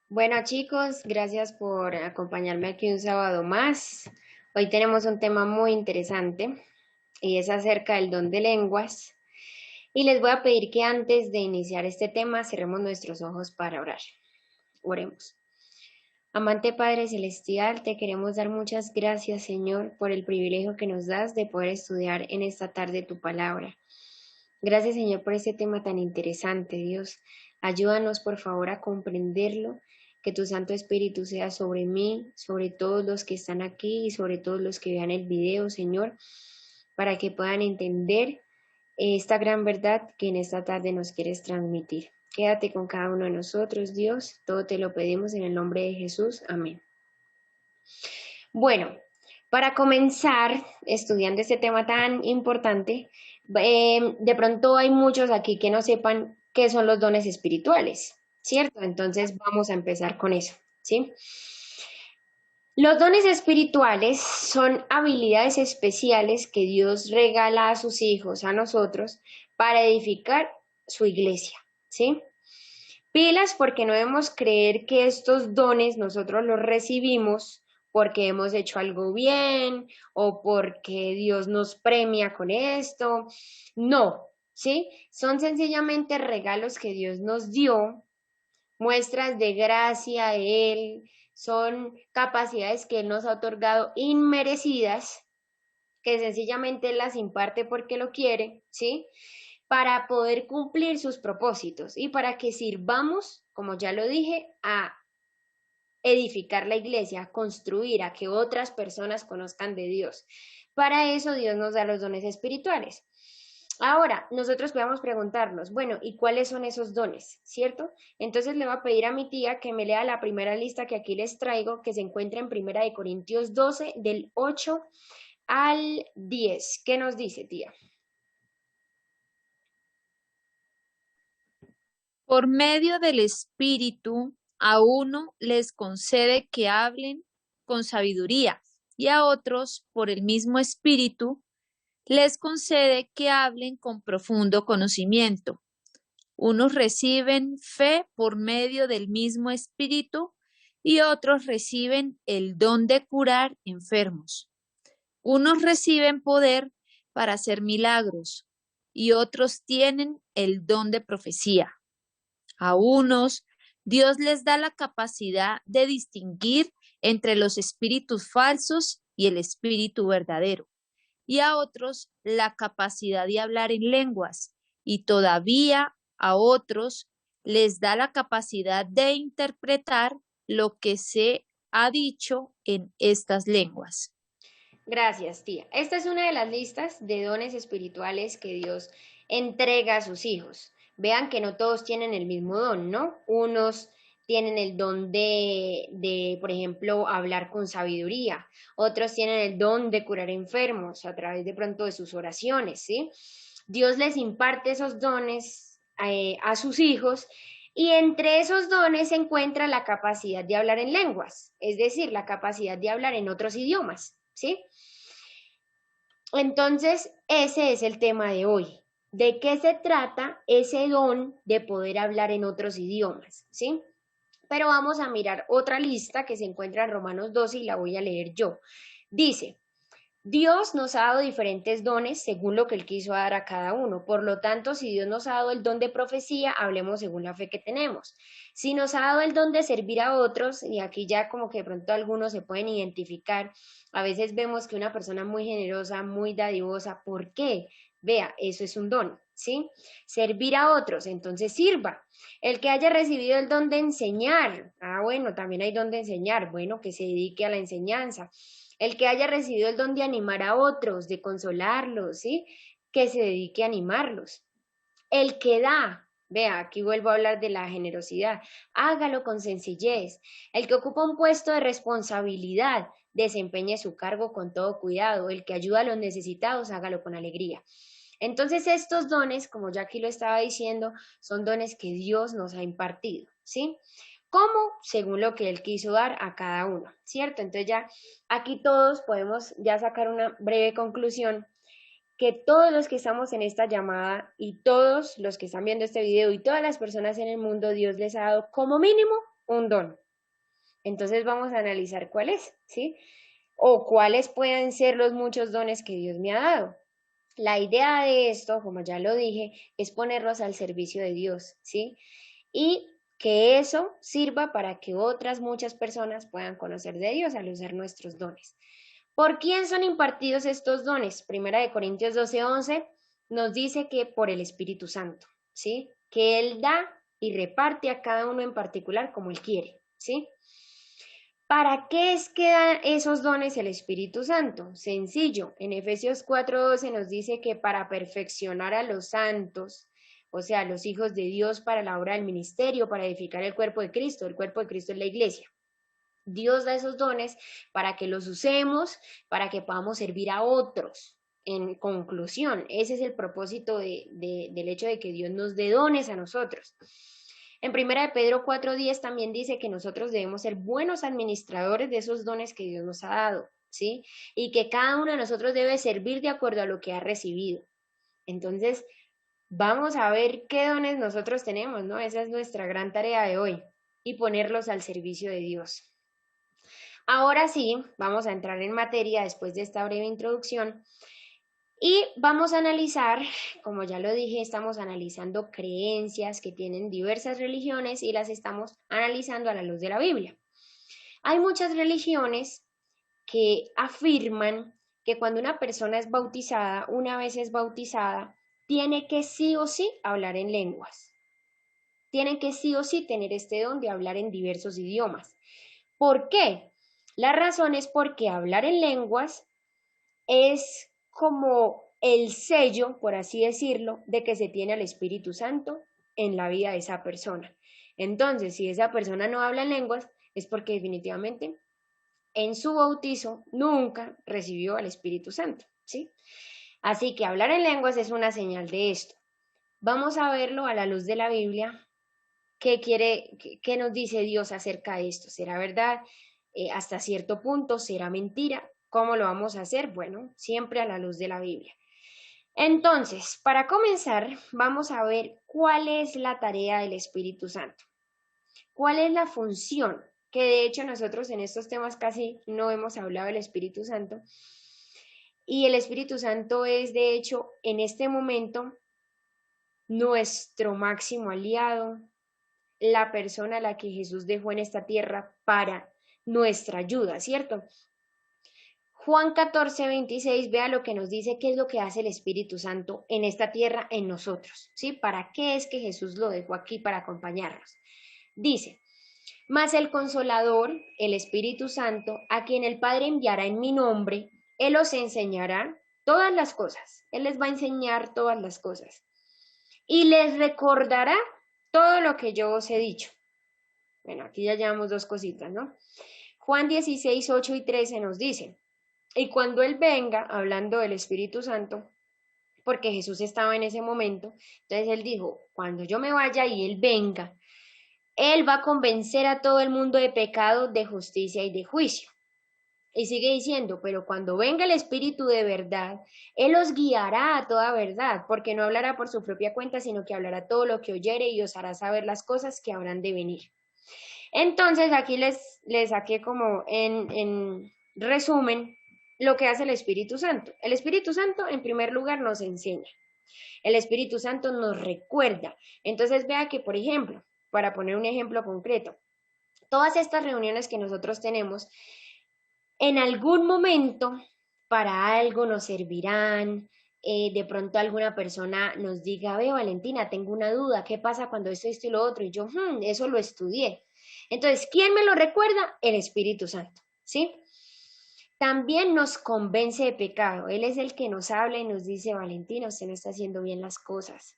Bueno chicos, gracias por acompañarme aquí un sábado más. Hoy tenemos un tema muy interesante y es acerca del don de lenguas. Y les voy a pedir que antes de iniciar este tema cerremos nuestros ojos para orar. Oremos. Amante Padre Celestial, te queremos dar muchas gracias, Señor, por el privilegio que nos das de poder estudiar en esta tarde tu palabra. Gracias, Señor, por este tema tan interesante, Dios. Ayúdanos, por favor, a comprenderlo, que tu Santo Espíritu sea sobre mí, sobre todos los que están aquí y sobre todos los que vean el video, Señor, para que puedan entender esta gran verdad que en esta tarde nos quieres transmitir. Quédate con cada uno de nosotros, Dios. Todo te lo pedimos en el nombre de Jesús. Amén. Bueno, para comenzar estudiando este tema tan importante, de pronto hay muchos aquí que no sepan qué son los dones espirituales, ¿cierto? Entonces vamos a empezar con eso, ¿sí? Los dones espirituales son habilidades especiales que Dios regala a sus hijos, a nosotros, para edificar su iglesia, ¿sí? Pilas porque no debemos creer que estos dones nosotros los recibimos porque hemos hecho algo bien o porque Dios nos premia con esto. No, ¿sí? Son sencillamente regalos que Dios nos dio, muestras de gracia de Él, son capacidades que Él nos ha otorgado inmerecidas, que sencillamente las imparte porque lo quiere, ¿sí? Para poder cumplir sus propósitos y para que sirvamos, como ya lo dije, a edificar la iglesia, a construir, a que otras personas conozcan de Dios. Para eso Dios nos da los dones espirituales. Ahora, nosotros podemos preguntarnos, bueno, ¿y cuáles son esos dones? ¿Cierto? Entonces le voy a pedir a mi tía que me lea la primera lista que aquí les traigo, que se encuentra en Primera de Corintios 12, del 8 al 10. ¿Qué nos dice, tía? Por medio del Espíritu, a uno les concede que hablen con sabiduría y a otros, por el mismo Espíritu, les concede que hablen con profundo conocimiento. Unos reciben fe por medio del mismo Espíritu y otros reciben el don de curar enfermos. Unos reciben poder para hacer milagros y otros tienen el don de profecía. A unos, Dios les da la capacidad de distinguir entre los espíritus falsos y el espíritu verdadero, y a otros la capacidad de hablar en lenguas, y todavía a otros les da la capacidad de interpretar lo que se ha dicho en estas lenguas. Gracias, tía. Esta es una de las listas de dones espirituales que Dios entrega a sus hijos. Vean que no todos tienen el mismo don, ¿no? Unos tienen el don por ejemplo, hablar con sabiduría. Otros tienen el don de curar enfermos a través de pronto de sus oraciones, ¿sí? Dios les imparte esos dones a sus hijos y entre esos dones se encuentra la capacidad de hablar en lenguas, es decir, la capacidad de hablar en otros idiomas, ¿sí? Entonces, ese es el tema de hoy. ¿De qué se trata ese don de poder hablar en otros idiomas? ¿Sí? Pero vamos a mirar otra lista que se encuentra en Romanos 12 y la voy a leer yo. Dice, Dios nos ha dado diferentes dones según lo que Él quiso dar a cada uno. Por lo tanto, si Dios nos ha dado el don de profecía, hablemos según la fe que tenemos. Si nos ha dado el don de servir a otros, y aquí ya como que de pronto algunos se pueden identificar, a veces vemos que una persona muy generosa, muy dadivosa, ¿por qué? Vea, eso es un don, ¿sí? Servir a otros, entonces sirva. El que haya recibido el don de enseñar, bueno, también hay don de enseñar, bueno, que se dedique a la enseñanza. El que haya recibido el don de animar a otros, de consolarlos, ¿sí? Que se dedique a animarlos. El que da, vea, aquí vuelvo a hablar de la generosidad, hágalo con sencillez. El que ocupa un puesto de responsabilidad, desempeñe su cargo con todo cuidado. El que ayuda a los necesitados, hágalo con alegría. Entonces estos dones, como ya aquí lo estaba diciendo, son dones que Dios nos ha impartido, ¿sí? ¿Cómo? Según lo que Él quiso dar a cada uno, ¿cierto? Entonces ya aquí todos podemos ya sacar una breve conclusión que todos los que estamos en esta llamada y todos los que están viendo este video y todas las personas en el mundo, Dios les ha dado como mínimo un don. Entonces vamos a analizar cuál es, ¿sí? O cuáles pueden ser los muchos dones que Dios me ha dado. La idea de esto, como ya lo dije, es ponerlos al servicio de Dios, ¿sí? Y que eso sirva para que otras muchas personas puedan conocer de Dios al usar nuestros dones. ¿Por quién son impartidos estos dones? Primera de Corintios 12:11 nos dice que por el Espíritu Santo, ¿sí? Que Él da y reparte a cada uno en particular como Él quiere, ¿sí? ¿Para qué es que da esos dones el Espíritu Santo? Sencillo, en Efesios 4:12 nos dice que para perfeccionar a los santos, o sea, los hijos de Dios para la obra del ministerio, para edificar el cuerpo de Cristo. El cuerpo de Cristo es la iglesia. Dios da esos dones para que los usemos, para que podamos servir a otros. En conclusión, ese es el propósito del hecho de que Dios nos dé dones a nosotros. En primera de Pedro 4:10 también dice que nosotros debemos ser buenos administradores de esos dones que Dios nos ha dado, ¿sí? Y que cada uno de nosotros debe servir de acuerdo a lo que ha recibido. Entonces, vamos a ver qué dones nosotros tenemos, ¿no? Esa es nuestra gran tarea de hoy y ponerlos al servicio de Dios. Ahora sí, vamos a entrar en materia después de esta breve introducción y vamos a analizar, como ya lo dije, estamos analizando creencias que tienen diversas religiones y las estamos analizando a la luz de la Biblia. Hay muchas religiones que afirman que cuando una persona es bautizada, una vez es bautizada, tiene que sí o sí hablar en lenguas. Tienen que sí o sí tener este don de hablar en diversos idiomas. ¿Por qué? La razón es porque hablar en lenguas es como el sello, por así decirlo, de que se tiene al Espíritu Santo en la vida de esa persona. Entonces, si esa persona no habla en lenguas, es porque definitivamente en su bautizo nunca recibió al Espíritu Santo, ¿sí? Así que hablar en lenguas es una señal de esto. Vamos a verlo a la luz de la Biblia. ¿Qué nos dice Dios acerca de esto? ¿Será verdad? ¿Hasta cierto punto? ¿Será mentira? ¿Cómo lo vamos a hacer? Bueno, siempre a la luz de la Biblia. Entonces, para comenzar, vamos a ver cuál es la tarea del Espíritu Santo. ¿Cuál es la función? Que de hecho nosotros en estos temas casi no hemos hablado del Espíritu Santo. Y el Espíritu Santo es de hecho en este momento nuestro máximo aliado, la persona a la que Jesús dejó en esta tierra para nuestra ayuda, ¿cierto? Juan 14:26, vea lo que nos dice, qué es lo que hace el Espíritu Santo en esta tierra, en nosotros, ¿sí? ¿Para qué es que Jesús lo dejó aquí para acompañarnos? Dice, mas el Consolador, el Espíritu Santo, a quien el Padre enviará en mi nombre, Él os enseñará todas las cosas. Él les va a enseñar todas las cosas. Y les recordará todo lo que yo os he dicho. Bueno, aquí ya llevamos dos cositas, ¿no? Juan 16:8 y 13 nos dice, y cuando Él venga, hablando del Espíritu Santo, porque Jesús estaba en ese momento, entonces Él dijo, cuando yo me vaya y Él venga, Él va a convencer a todo el mundo de pecado, de justicia y de juicio. Y sigue diciendo, pero cuando venga el Espíritu de verdad, Él os guiará a toda verdad, porque no hablará por su propia cuenta, sino que hablará todo lo que oyere y os hará saber las cosas que habrán de venir. Entonces aquí les saqué como en resumen lo que hace el Espíritu Santo. El Espíritu Santo en primer lugar nos enseña. El Espíritu Santo nos recuerda. Entonces vea que, por ejemplo, para poner un ejemplo concreto, todas estas reuniones que nosotros tenemos, en algún momento para algo nos servirán. De pronto alguna persona nos diga, ve Valentina, tengo una duda, ¿qué pasa cuando esto y lo otro? Y yo, eso lo estudié. Entonces, ¿quién me lo recuerda? El Espíritu Santo, ¿sí? También nos convence de pecado. Él es el que nos habla y nos dice, Valentina, usted no está haciendo bien las cosas.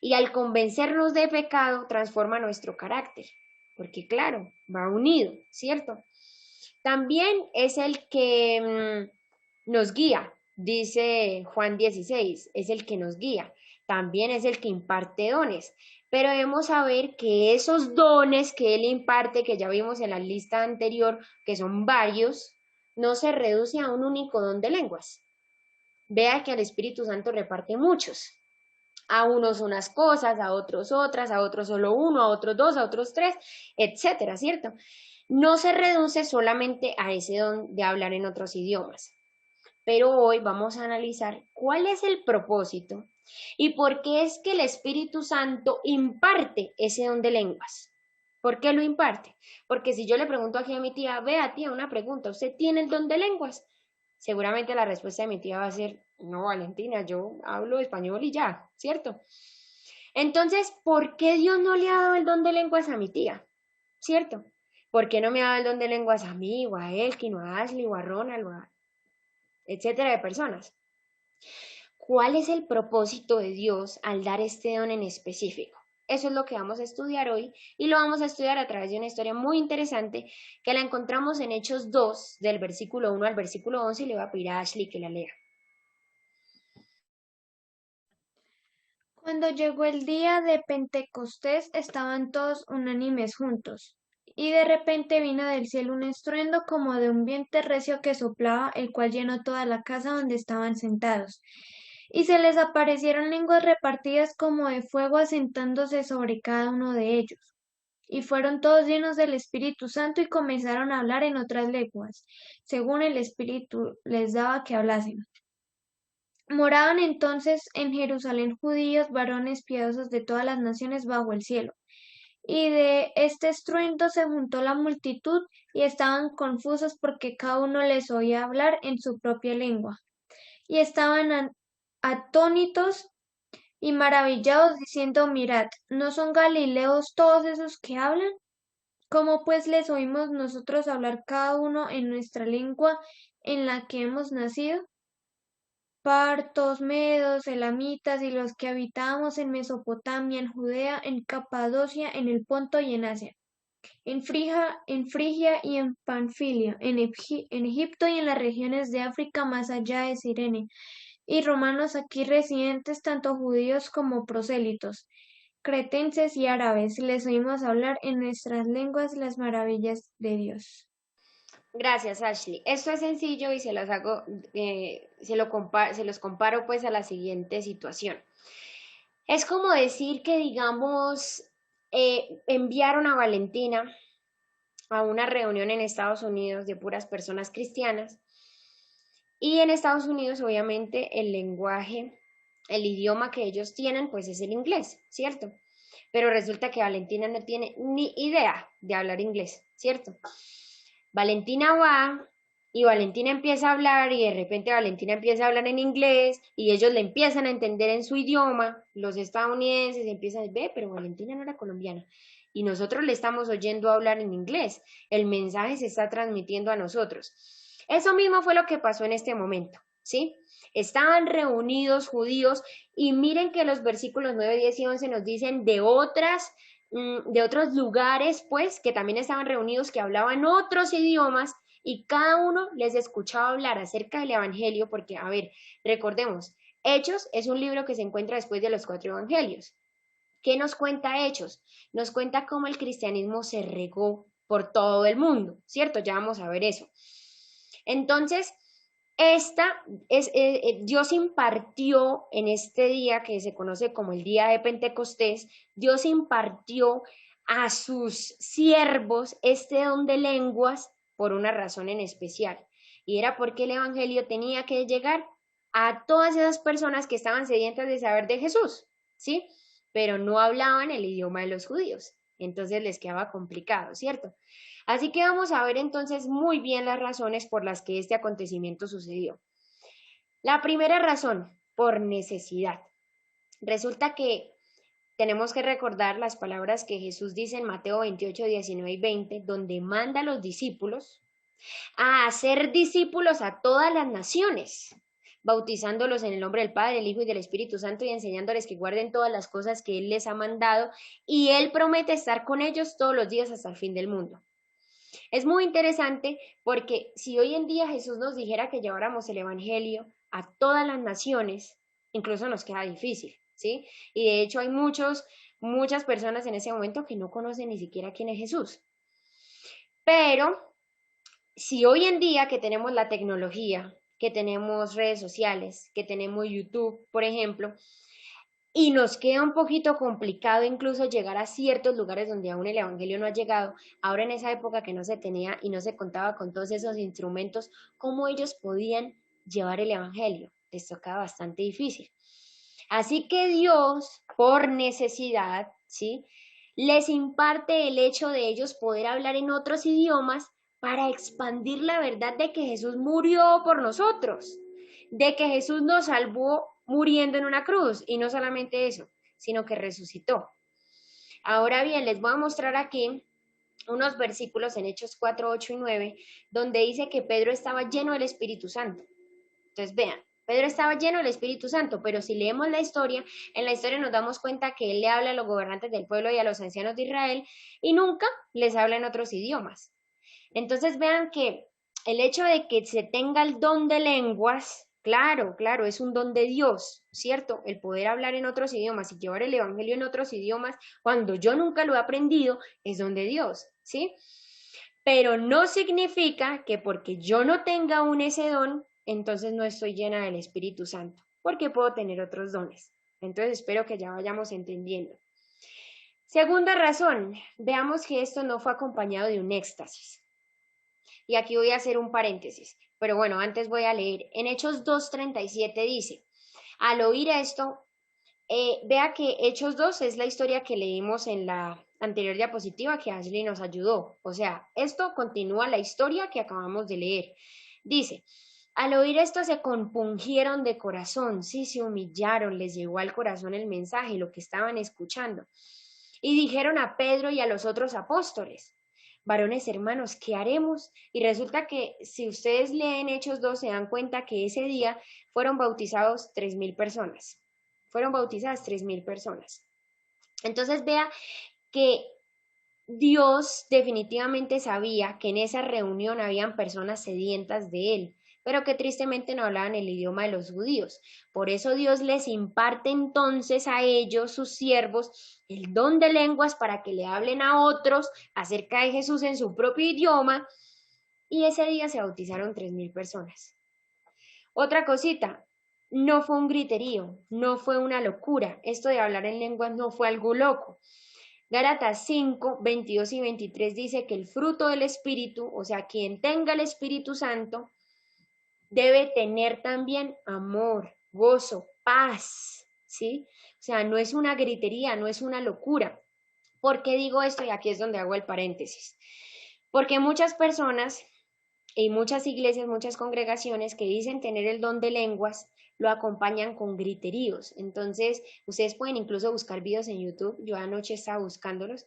Y al convencernos de pecado, transforma nuestro carácter, porque claro, va unido, ¿cierto? También es el que nos guía, dice Juan 16, es el que nos guía. También es el que imparte dones. Pero debemos saber que esos dones que Él imparte, que ya vimos en la lista anterior, que son varios, no se reduce a un único don de lenguas. Vea que el Espíritu Santo reparte muchos. A unos unas cosas, a otros otras, a otros solo uno, a otros dos, a otros tres, etcétera, ¿cierto? No se reduce solamente a ese don de hablar en otros idiomas, pero hoy vamos a analizar cuál es el propósito y por qué es que el Espíritu Santo imparte ese don de lenguas. ¿Por qué lo imparte? Porque si yo le pregunto aquí a mi tía, vea tía, una pregunta, ¿usted tiene el don de lenguas? Seguramente la respuesta de mi tía va a ser, no, Valentina, yo hablo español y ya, ¿cierto? Entonces, ¿por qué Dios no le ha dado el don de lenguas a mi tía? ¿Cierto? ¿Por qué no me ha dado el don de lenguas a mí, o a Elkin, o a Ashley, o a Ronald, o a etcétera de personas? ¿Cuál es el propósito de Dios al dar este don en específico? Eso es lo que vamos a estudiar hoy y lo vamos a estudiar a través de una historia muy interesante que la encontramos en Hechos 2, del versículo 1 al versículo 11, y le voy a pedir a Ashley que la lea. Cuando llegó el día de Pentecostés, estaban todos unánimes juntos. Y de repente vino del cielo un estruendo como de un viento recio que soplaba, el cual llenó toda la casa donde estaban sentados. Y se les aparecieron lenguas repartidas como de fuego asentándose sobre cada uno de ellos. Y fueron todos llenos del Espíritu Santo y comenzaron a hablar en otras lenguas, según el Espíritu les daba que hablasen. Moraban entonces en Jerusalén judíos, varones piadosos de todas las naciones bajo el cielo. Y de este estruendo se juntó la multitud y estaban confusos porque cada uno les oía hablar en su propia lengua. Y estaban atónitos y maravillados diciendo, mirad, ¿no son galileos todos esos que hablan? ¿Cómo pues les oímos nosotros hablar cada uno en nuestra lengua en la que hemos nacido? Partos, medos, elamitas y los que habitábamos en Mesopotamia, en Judea, en Capadocia, en el Ponto y en Asia, en Frigia y en Panfilia, en Egipto y en las regiones de África más allá de Cirene, y romanos aquí residentes, tanto judíos como prosélitos, cretenses y árabes, les oímos hablar en nuestras lenguas las maravillas de Dios. Gracias, Ashley. Esto es sencillo y se las hago, se los comparo pues a la siguiente situación. Es como decir que, digamos, enviaron a Valentina a una reunión en Estados Unidos de puras personas cristianas y en Estados Unidos obviamente el lenguaje, el idioma que ellos tienen pues es el inglés, ¿cierto? Pero resulta que Valentina no tiene ni idea de hablar inglés, ¿cierto? Valentina va y Valentina empieza a hablar y de repente Valentina empieza a hablar en inglés y ellos le empiezan a entender en su idioma, los estadounidenses empiezan a decir, pero Valentina no era colombiana y nosotros le estamos oyendo hablar en inglés, el mensaje se está transmitiendo a nosotros. Eso mismo fue lo que pasó en este momento, ¿sí? Estaban reunidos judíos y miren que los versículos 9, 10 y 11 nos dicen de otros lugares, pues, que también estaban reunidos, que hablaban otros idiomas y cada uno les escuchaba hablar acerca del Evangelio, porque, a ver, recordemos, Hechos es un libro que se encuentra después de los 4 Evangelios. ¿Qué nos cuenta Hechos? Nos cuenta cómo el cristianismo se regó por todo el mundo, ¿cierto? Ya vamos a ver eso. Entonces, Dios impartió en este día que se conoce como el día de Pentecostés, Dios impartió a sus siervos este don de lenguas por una razón en especial. Y era porque el Evangelio tenía que llegar a todas esas personas que estaban sedientas de saber de Jesús, ¿sí? Pero no hablaban el idioma de los judíos. Entonces les quedaba complicado, ¿cierto? Así que vamos a ver entonces muy bien las razones por las que este acontecimiento sucedió. La primera razón, por necesidad. Resulta que tenemos que recordar las palabras que Jesús dice en Mateo 28, 19 y 20, donde manda a los discípulos a hacer discípulos a todas las naciones, bautizándolos en el nombre del Padre, del Hijo y del Espíritu Santo y enseñándoles que guarden todas las cosas que Él les ha mandado, y Él promete estar con ellos todos los días hasta el fin del mundo. Es muy interesante porque si hoy en día Jesús nos dijera que lleváramos el Evangelio a todas las naciones, incluso nos queda difícil, ¿sí? Y de hecho hay muchas personas en ese momento que no conocen ni siquiera quién es Jesús. Pero si hoy en día que tenemos la tecnología, que tenemos redes sociales, que tenemos YouTube, por ejemplo, y nos queda un poquito complicado incluso llegar a ciertos lugares donde aún el Evangelio no ha llegado. Ahora en esa época que no se tenía y no se contaba con todos esos instrumentos, ¿cómo ellos podían llevar el Evangelio? Les tocaba bastante difícil. Así que Dios, por necesidad, ¿sí?, les imparte el hecho de ellos poder hablar en otros idiomas para expandir la verdad de que Jesús murió por nosotros, de que Jesús nos salvó muriendo en una cruz, y no solamente eso, sino que resucitó. Ahora bien, les voy a mostrar aquí unos versículos en Hechos 4, 8 y 9, donde dice que Pedro estaba lleno del Espíritu Santo. Entonces, vean, Pedro estaba lleno del Espíritu Santo, pero si leemos la historia, en la historia nos damos cuenta que él le habla a los gobernantes del pueblo y a los ancianos de Israel y nunca les habla en otros idiomas. Entonces, vean que el hecho de que se tenga el don de lenguas, claro, claro, es un don de Dios, ¿cierto? El poder hablar en otros idiomas y llevar el evangelio en otros idiomas, cuando yo nunca lo he aprendido, es don de Dios, ¿sí? Pero no significa que porque yo no tenga aún ese don, entonces no estoy llena del Espíritu Santo, porque puedo tener otros dones. Entonces espero que ya vayamos entendiendo. Segunda razón, veamos que esto no fue acompañado de un éxtasis. Y aquí voy a hacer un paréntesis, pero bueno, antes voy a leer. En Hechos 2:37 dice, al oír esto, vea que Hechos 2 es la historia que leímos en la anterior diapositiva que Ashley nos ayudó. O sea, esto continúa la historia que acabamos de leer. Dice, al oír esto se compungieron de corazón, sí, se humillaron, les llegó al corazón el mensaje, lo que estaban escuchando. Y dijeron a Pedro y a los otros apóstoles, varones hermanos, ¿qué haremos? Y resulta que si ustedes leen Hechos 2 se dan cuenta que ese día fueron bautizados 3,000 personas. Fueron bautizadas 3,000 personas. Entonces vea que Dios definitivamente sabía que en esa reunión habían personas sedientas de Él, pero que tristemente no hablaban el idioma de los judíos. Por eso Dios les imparte entonces a ellos, sus siervos, el don de lenguas para que le hablen a otros acerca de Jesús en su propio idioma, y ese día se bautizaron 3,000 personas. Otra cosita, no fue un griterío, no fue una locura. Esto de hablar en lenguas no fue algo loco. Gálatas 5, 22 y 23 dice que el fruto del Espíritu, o sea, quien tenga el Espíritu Santo, debe tener también amor, gozo, paz, ¿sí? O sea, no es una gritería, no es una locura. ¿Por qué digo esto? Y aquí es donde hago el paréntesis. Porque muchas personas y muchas iglesias, muchas congregaciones que dicen tener el don de lenguas, lo acompañan con griteríos. Entonces, ustedes pueden incluso buscar videos en YouTube. Yo anoche estaba buscándolos.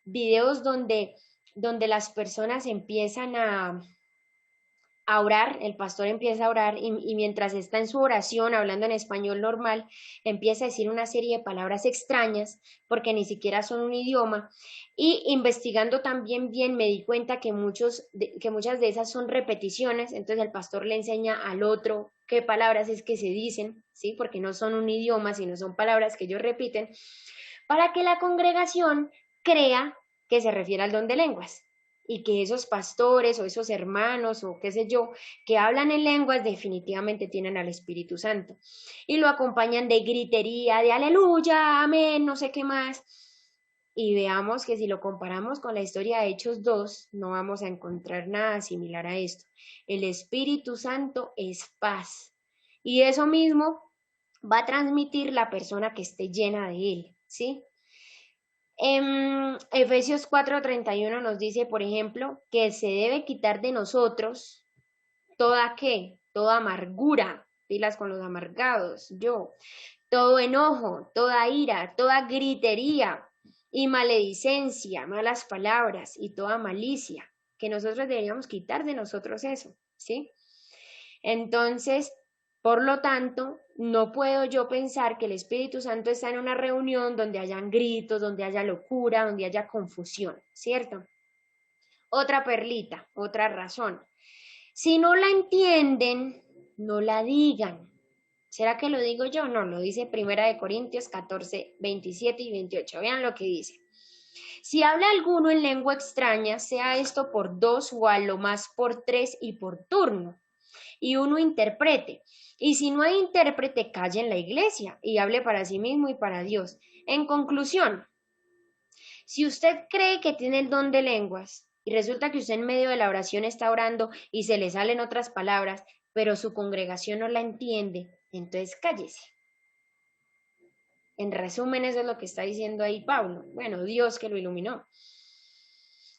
Videos donde las personas empiezan a orar, el pastor empieza a orar y mientras está en su oración, hablando en español normal, empieza a decir una serie de palabras extrañas, porque ni siquiera son un idioma, y investigando también bien me di cuenta que muchas de esas son repeticiones, entonces el pastor le enseña al otro qué palabras es que se dicen, ¿sí? Porque no son un idioma, sino son palabras que ellos repiten, para que la congregación crea que se refiere al don de lenguas y que esos pastores o esos hermanos o qué sé yo, que hablan en lenguas definitivamente tienen al Espíritu Santo y lo acompañan de gritería, de aleluya, amén, no sé qué más. Y veamos que si lo comparamos con la historia de Hechos 2, no vamos a encontrar nada similar a esto. El Espíritu Santo es paz y eso mismo va a transmitir la persona que esté llena de él, ¿sí? En Efesios 4:31 nos dice, por ejemplo, que se debe quitar de nosotros toda ¿qué? Toda amargura, pilas con los amargados, todo enojo, toda ira, toda gritería y maledicencia, malas palabras y toda malicia, que nosotros deberíamos quitar de nosotros eso, ¿sí? Entonces, por lo tanto, no puedo yo pensar que el Espíritu Santo está en una reunión donde hayan gritos, donde haya locura, donde haya confusión, ¿cierto? Otra perlita, otra razón. Si no la entienden, no la digan. ¿Será que lo digo yo? No, lo dice 1 Corintios 14, 27 y 28. Vean lo que dice. Si habla alguno en lengua extraña, sea esto por 2 o a lo más por 3 y por turno. y uno interprete. Y si no hay intérprete, calle en la iglesia y hable para sí mismo y para Dios. En conclusión, si usted cree que tiene el don de lenguas y resulta que usted en medio de la oración está orando y se le salen otras palabras, pero su congregación no la entiende, entonces cállese. En resumen, eso es lo que está diciendo ahí Pablo. Bueno, Dios que lo iluminó.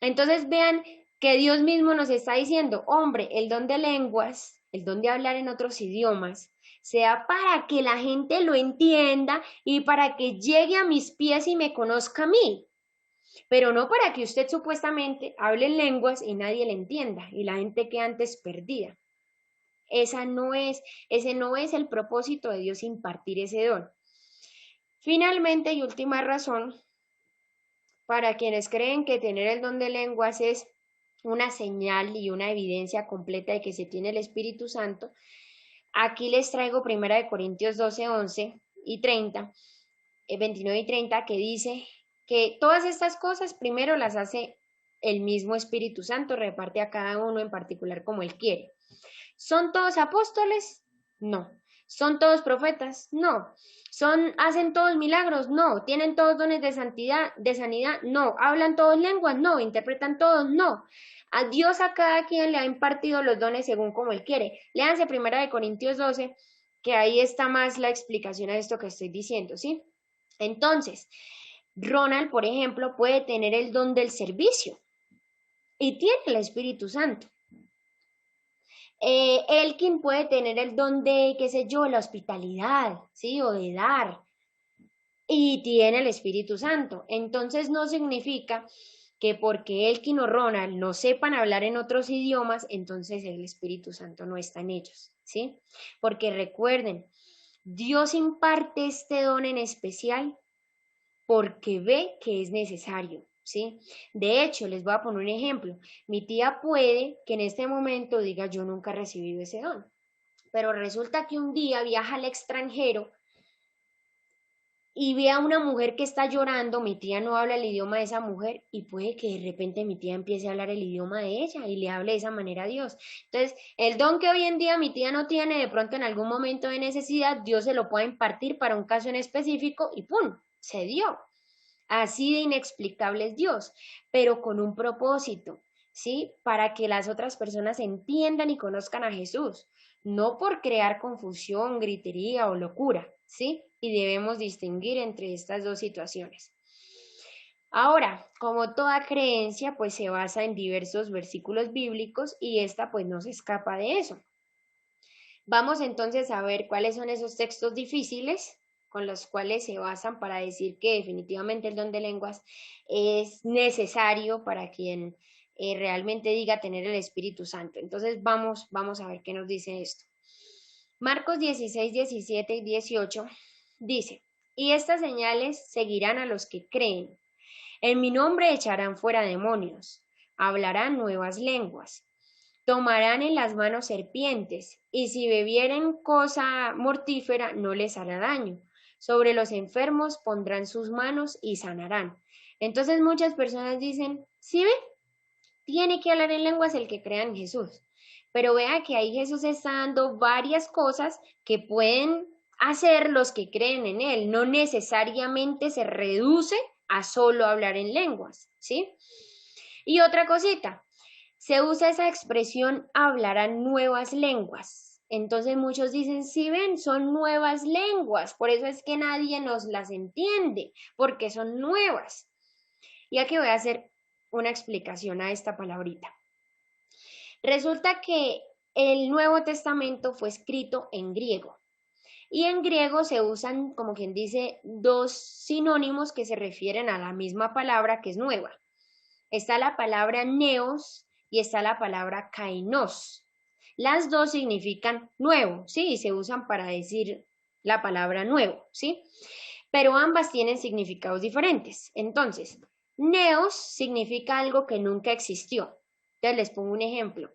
Entonces vean que Dios mismo nos está diciendo, hombre, el don de lenguas, el don de hablar en otros idiomas, sea para que la gente lo entienda y para que llegue a mis pies y me conozca a mí. Pero no para que usted supuestamente hable en lenguas y nadie le entienda y la gente quede antes perdida. Ese no es el propósito de Dios impartir ese don. Finalmente y última razón, para quienes creen que tener el don de lenguas es una señal y una evidencia completa de que se tiene el Espíritu Santo, aquí les traigo 1 Corintios 12, 11 y 30, 29 y 30, que dice que todas estas cosas primero las hace el mismo Espíritu Santo, reparte a cada uno en particular como él quiere. ¿Son todos apóstoles? No. ¿Son todos profetas? No. ¿Hacen todos milagros? No. ¿Tienen todos dones de sanidad? No. ¿Hablan todos lenguas? No. ¿Interpretan todos? No. A Dios a cada quien le ha impartido los dones según como él quiere. Léanse 1 Corintios 12, que ahí está más la explicación a esto que estoy diciendo, ¿sí? Entonces, Ronald, por ejemplo, puede tener el don del servicio y tiene el Espíritu Santo. Elkin puede tener el don de, qué sé yo, la hospitalidad, ¿sí? O de dar. Y tiene el Espíritu Santo. Entonces no significa que porque Elkin o Ronald no sepan hablar en otros idiomas, entonces el Espíritu Santo no está en ellos, ¿sí? Porque recuerden, Dios imparte este don en especial porque ve que es necesario, ¿sí? De hecho, les voy a poner un ejemplo. Mi tía puede que en este momento diga, yo nunca he recibido ese don, pero resulta que un día viaja al extranjero y ve a una mujer que está llorando, mi tía no habla el idioma de esa mujer y puede que de repente mi tía empiece a hablar el idioma de ella y le hable de esa manera a Dios. Entonces, el don que hoy en día mi tía no tiene, de pronto en algún momento de necesidad, Dios se lo puede impartir para un caso en específico y ¡pum!, se dio. Así de inexplicable es Dios, pero con un propósito, ¿sí? Para que las otras personas entiendan y conozcan a Jesús, no por crear confusión, gritería o locura, ¿sí? Y debemos distinguir entre estas dos situaciones. Ahora, como toda creencia, pues se basa en diversos versículos bíblicos y esta pues no se escapa de eso. Vamos entonces a ver cuáles son esos textos difíciles con los cuales se basan para decir que definitivamente el don de lenguas es necesario para quien realmente diga tener el Espíritu Santo. Entonces vamos a ver qué nos dice esto. Marcos 16, 17 y 18 dice, y estas señales seguirán a los que creen. En mi nombre echarán fuera demonios, hablarán nuevas lenguas, tomarán en las manos serpientes, y si bebieren cosa mortífera no les hará daño. Sobre los enfermos pondrán sus manos y sanarán. Entonces muchas personas dicen, ¿sí ve? Tiene que hablar en lenguas el que crea en Jesús. Pero vea que ahí Jesús está dando varias cosas que pueden hacer los que creen en Él. No necesariamente se reduce a solo hablar en lenguas, ¿sí? Y otra cosita, se usa esa expresión hablarán nuevas lenguas. Entonces muchos dicen, sí ven, son nuevas lenguas, por eso es que nadie nos las entiende, porque son nuevas. Y aquí voy a hacer una explicación a esta palabrita. Resulta que el Nuevo Testamento fue escrito en griego. Y en griego se usan, como quien dice, dos sinónimos que se refieren a la misma palabra que es nueva. Está la palabra neos y está la palabra kainos. Las dos significan nuevo, ¿sí? Y se usan para decir la palabra nuevo, ¿sí? Pero ambas tienen significados diferentes. Entonces, neos significa algo que nunca existió. Entonces, les pongo un ejemplo.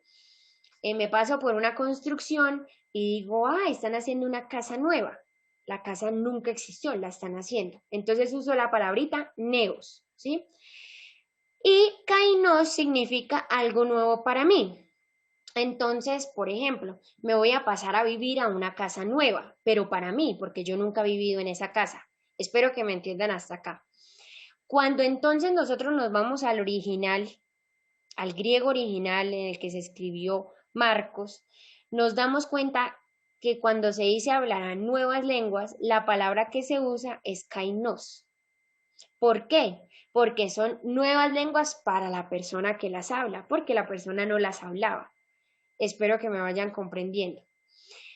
Me paso por una construcción y digo, están haciendo una casa nueva. La casa nunca existió, la están haciendo. Entonces uso la palabrita neos, ¿sí? Y kainos significa algo nuevo para mí. Entonces, por ejemplo, me voy a pasar a vivir a una casa nueva, pero para mí, porque yo nunca he vivido en esa casa. Espero que me entiendan hasta acá. Cuando entonces nosotros nos vamos al original, al griego original en el que se escribió Marcos, nos damos cuenta que cuando se dice hablarán nuevas lenguas, la palabra que se usa es kainos. ¿Por qué? Porque son nuevas lenguas para la persona que las habla, porque la persona no las hablaba. Espero que me vayan comprendiendo.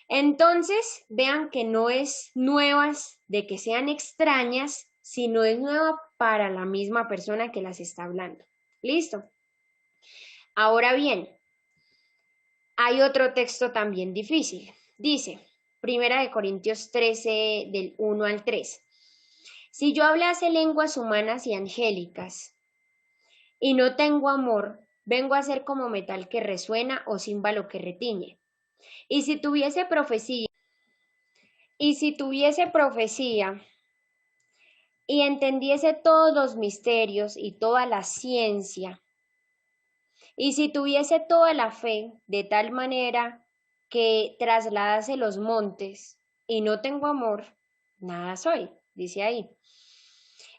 Entonces, vean que no es nuevas de que sean extrañas, sino es nueva para la misma persona que las está hablando. ¿Listo? Ahora bien, hay otro texto también difícil. Dice, Primera de Corintios 13, del 1 al 3. Si yo hablase lenguas humanas y angélicas y no tengo amor, vengo a ser como metal que resuena o címbalo que retiñe. Y si tuviese profecía, y entendiese todos los misterios y toda la ciencia, y si tuviese toda la fe de tal manera que trasladase los montes, y no tengo amor, nada soy, dice ahí.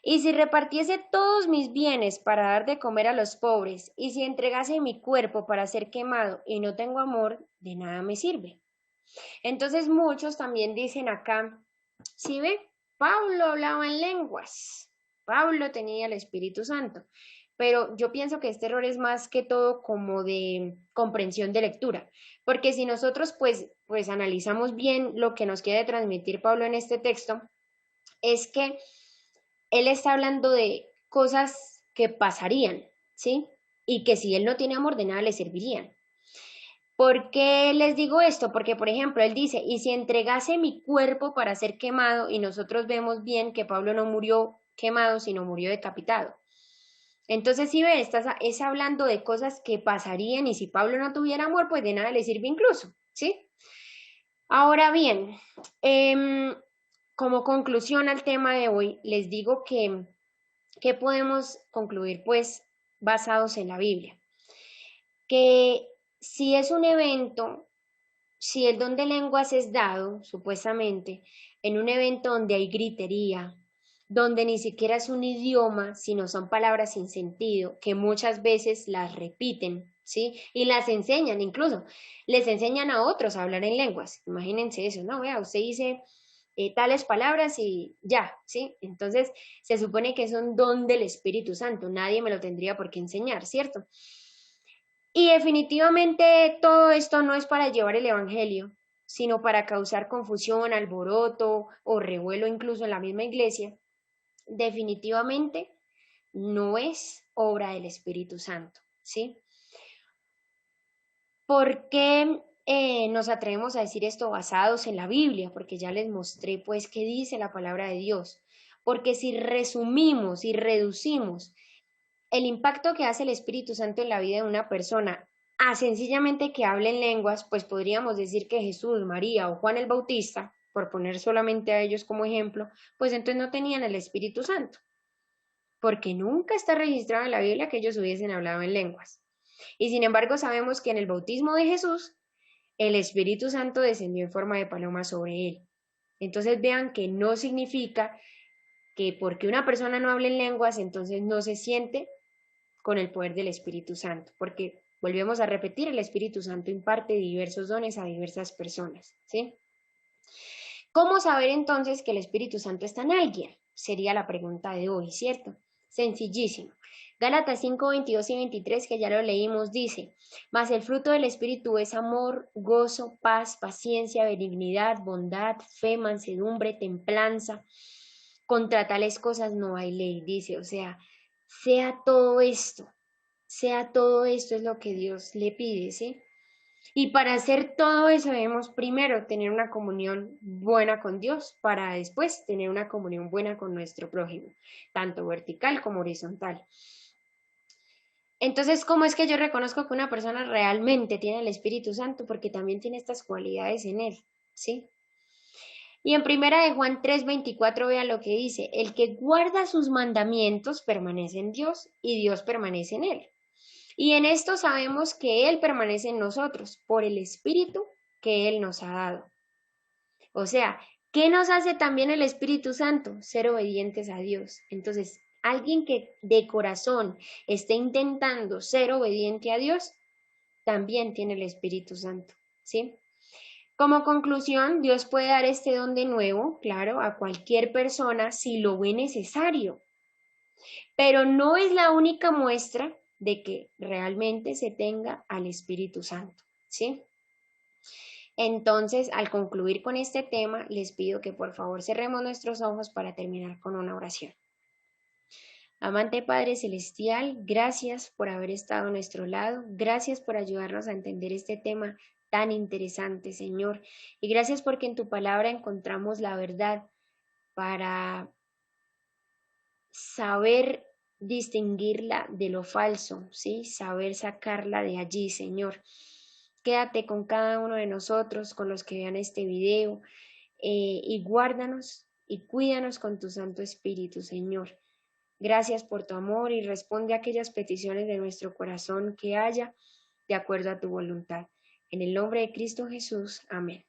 Y si repartiese todos mis bienes para dar de comer a los pobres, y si entregase mi cuerpo para ser quemado y no tengo amor, de nada me sirve. Entonces muchos también dicen acá, ¿sí ve? Pablo hablaba en lenguas, Pablo tenía el Espíritu Santo, pero yo pienso que este error es más que todo como de comprensión de lectura, porque si nosotros pues analizamos bien lo que nos quiere transmitir Pablo en este texto, es que él está hablando de cosas que pasarían, ¿sí? Y que si él no tiene amor, de nada le servirían. ¿Por qué les digo esto? Porque, por ejemplo, él dice, y si entregase mi cuerpo para ser quemado, y nosotros vemos bien que Pablo no murió quemado, sino murió decapitado. Entonces, si ve, es hablando de cosas que pasarían, y si Pablo no tuviera amor, pues de nada le sirve incluso, ¿sí? Ahora bien, como conclusión al tema de hoy, les digo que podemos concluir, pues, basados en la Biblia, que si es un evento, si el don de lenguas es dado, supuestamente, en un evento donde hay gritería, donde ni siquiera es un idioma, sino son palabras sin sentido, que muchas veces las repiten, ¿sí? Y las enseñan, incluso les enseñan a otros a hablar en lenguas. Imagínense eso, ¿no? Vea, usted dice tales palabras y ya, ¿sí? Entonces, se supone que es un don del Espíritu Santo, nadie me lo tendría por qué enseñar, ¿cierto? Y definitivamente todo esto no es para llevar el Evangelio, sino para causar confusión, alboroto o revuelo incluso en la misma iglesia. Definitivamente no es obra del Espíritu Santo, ¿sí? ¿Por qué nos atrevemos a decir esto basados en la Biblia? Porque ya les mostré pues qué dice la palabra de Dios. Porque si resumimos y reducimos el impacto que hace el Espíritu Santo en la vida de una persona a sencillamente que hable en lenguas, pues podríamos decir que Jesús, María o Juan el Bautista, por poner solamente a ellos como ejemplo, pues entonces no tenían el Espíritu Santo, porque nunca está registrado en la Biblia que ellos hubiesen hablado en lenguas. Y sin embargo sabemos que en el bautismo de Jesús, el Espíritu Santo descendió en forma de paloma sobre él. Entonces vean que no significa que porque una persona no hable en lenguas, entonces no se siente con el poder del Espíritu Santo, porque volvemos a repetir, el Espíritu Santo imparte diversos dones a diversas personas, ¿sí? ¿Cómo saber entonces que el Espíritu Santo está en alguien? Sería la pregunta de hoy, ¿cierto? Sencillísimo. Gálatas 5, 22 y 23, que ya lo leímos, dice, mas el fruto del Espíritu es amor, gozo, paz, paciencia, benignidad, bondad, fe, mansedumbre, templanza. Contra tales cosas no hay ley, dice, o sea, sea todo esto es lo que Dios le pide, ¿sí? Y para hacer todo eso debemos primero tener una comunión buena con Dios, para después tener una comunión buena con nuestro prójimo, tanto vertical como horizontal. Entonces, ¿cómo es que yo reconozco que una persona realmente tiene el Espíritu Santo? Porque también tiene estas cualidades en él, ¿sí? Y en primera de Juan 3:24 vean lo que dice, el que guarda sus mandamientos permanece en Dios y Dios permanece en él. Y en esto sabemos que Él permanece en nosotros por el Espíritu que Él nos ha dado. O sea, ¿qué nos hace también el Espíritu Santo? Ser obedientes a Dios. Entonces, alguien que de corazón esté intentando ser obediente a Dios, también tiene el Espíritu Santo, ¿sí? Como conclusión, Dios puede dar este don de nuevo, claro, a cualquier persona si lo ve necesario, pero no es la única muestra de que realmente se tenga al Espíritu Santo, ¿sí? Entonces, al concluir con este tema, les pido que por favor cerremos nuestros ojos para terminar con una oración. Amante Padre Celestial, gracias por haber estado a nuestro lado, gracias por ayudarnos a entender este tema tan interesante, Señor, y gracias porque en tu palabra encontramos la verdad para saber distinguirla de lo falso, ¿sí? Saber sacarla de allí, Señor. Quédate con cada uno de nosotros, con los que vean este video, y guárdanos y cuídanos con tu Santo Espíritu, Señor. Gracias por tu amor y responde a aquellas peticiones de nuestro corazón que haya de acuerdo a tu voluntad. En el nombre de Cristo Jesús. Amén.